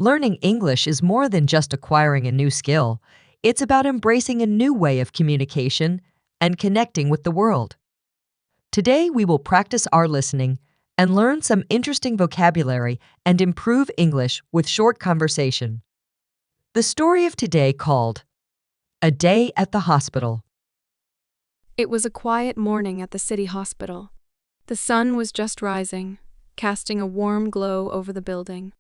Learning English is more than just acquiring a new skill. It's about embracing a new way of communication and connecting with the world. Today, we will practice our listening and learn some interesting vocabulary and improve English with short conversation. The story of today called A Day at the Hospital. It was a quiet morning at the city hospital. The sun was just rising, casting a warm glow over the building.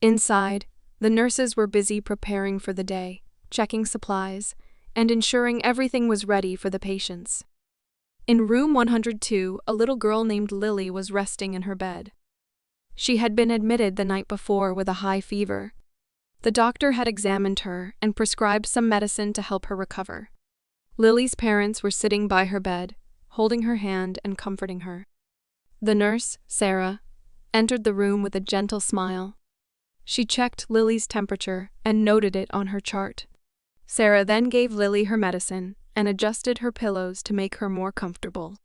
Inside, the nurses were busy preparing for the day, checking supplies, and ensuring everything was ready for the patients. In room 102, a little girl named Lily was resting in her bed. She had been admitted the night before with a high fever. The doctor had examined her and prescribed some medicine to help her recover. Lily's parents were sitting by her bed, holding her hand and comforting her. The nurse, Sarah, entered the room with a gentle smile. She checked Lily's temperature and noted it on her chart. Sarah then gave Lily her medicine and adjusted her pillows to make her more comfortable.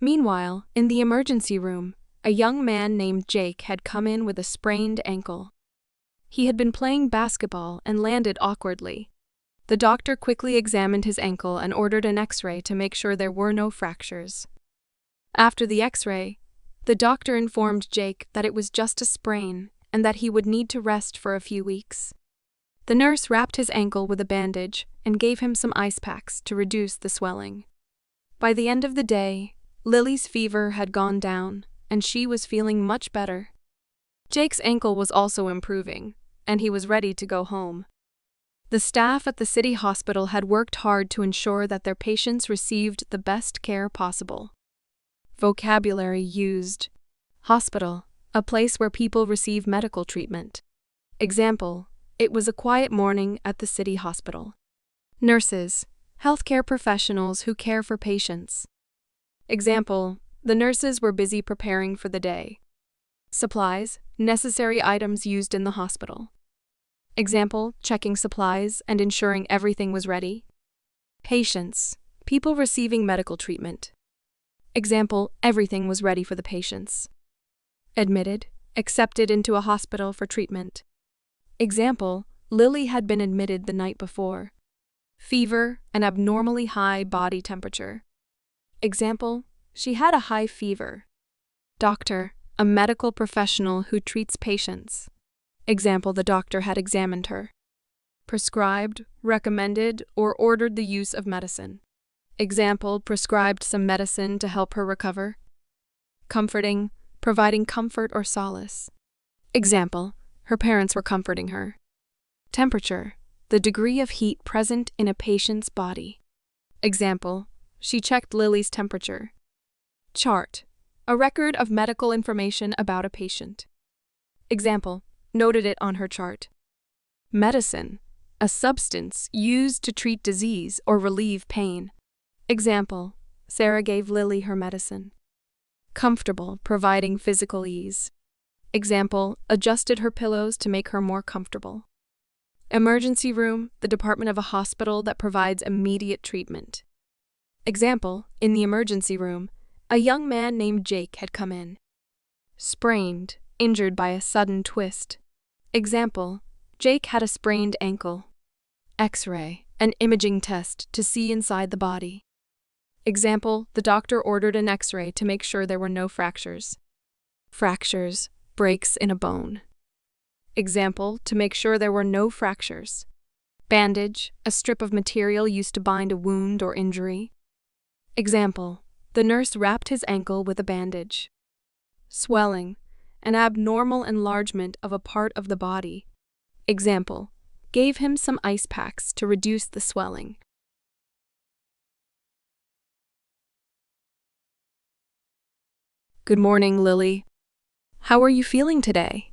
Meanwhile, in the emergency room, a young man named Jake had come in with a sprained ankle. He had been playing basketball and landed awkwardly. The doctor quickly examined his ankle and ordered an X-ray to make sure there were no fractures. After the X-ray, the doctor informed Jake that it was just a sprain and that he would need to rest for a few weeks. The nurse wrapped his ankle with a bandage and gave him some ice packs to reduce the swelling. By the end of the day, Lily's fever had gone down, and she was feeling much better. Jake's ankle was also improving, and he was ready to go home. The staff at the city hospital had worked hard to ensure that their patients received the best care possible. Vocabulary used: hospital, a place where people receive medical treatment. Example, it was a quiet morning at the city hospital. Nurses, healthcare professionals who care for patients. Example, the nurses were busy preparing for the day. Supplies, necessary items used in the hospital. Example, checking supplies and ensuring everything was ready. Patients, people receiving medical treatment. Example, everything was ready for the patients. Admitted, accepted into a hospital for treatment. Example, Lily had been admitted the night before. Fever, an abnormally high body temperature. Example, she had a high fever. Doctor, a medical professional who treats patients. Example, the doctor had examined her. Prescribed, recommended, or ordered the use of medicine. Example, prescribed some medicine to help her recover. Comforting, providing comfort or solace. Example, her parents were comforting her. Temperature, the degree of heat present in a patient's body. Example, she checked Lily's temperature. Chart, a record of medical information about a patient. Example, noted it on her chart. Medicine, a substance used to treat disease or relieve pain. Example, Sarah gave Lily her medicine. Comfortable, providing physical ease. Example, adjusted her pillows to make her more comfortable. Emergency room, the department of a hospital that provides immediate treatment. Example, in the emergency room, a young man named Jake had come in. Sprained, injured by a sudden twist. Example, Jake had a sprained ankle. X-ray, an imaging test to see inside the body. Example, the doctor ordered an X-ray to make sure there were no fractures. Fractures, breaks in a bone. Example, to make sure there were no fractures. Bandage, a strip of material used to bind a wound or injury. Example, the nurse wrapped his ankle with a bandage. Swelling, an abnormal enlargement of a part of the body. Example, gave him some ice packs to reduce the swelling. Good morning, Lily. How are you feeling today?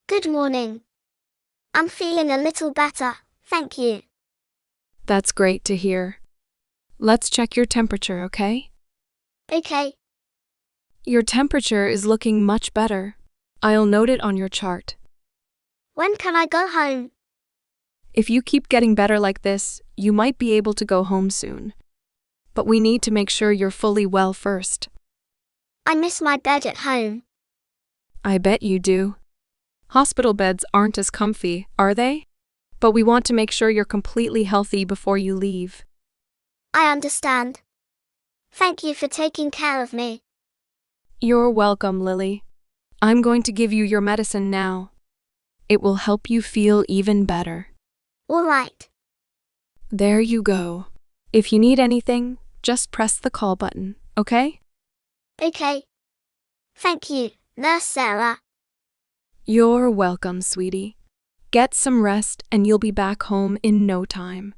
Good morning. I'm feeling a little better, thank you. That's great to hear. Let's check your temperature, okay? Okay. Your temperature is looking much better. I'll note it on your chart. When can I go home? If you keep getting better like this, you might be able to go home soon. But we need to make sure you're fully well first. I miss my bed at home. I bet you do. Hospital beds aren't as comfy, are they? But we want to make sure you're completely healthy before you leave. I understand. Thank you for taking care of me. You're welcome, Lily. I'm going to give you your medicine now. It will help you feel even better. All right. There you go. If you need anything, just press the call button, okay? Okay. Thank you, Nurse Sarah. You're welcome, sweetie. Get some rest and you'll be back home in no time.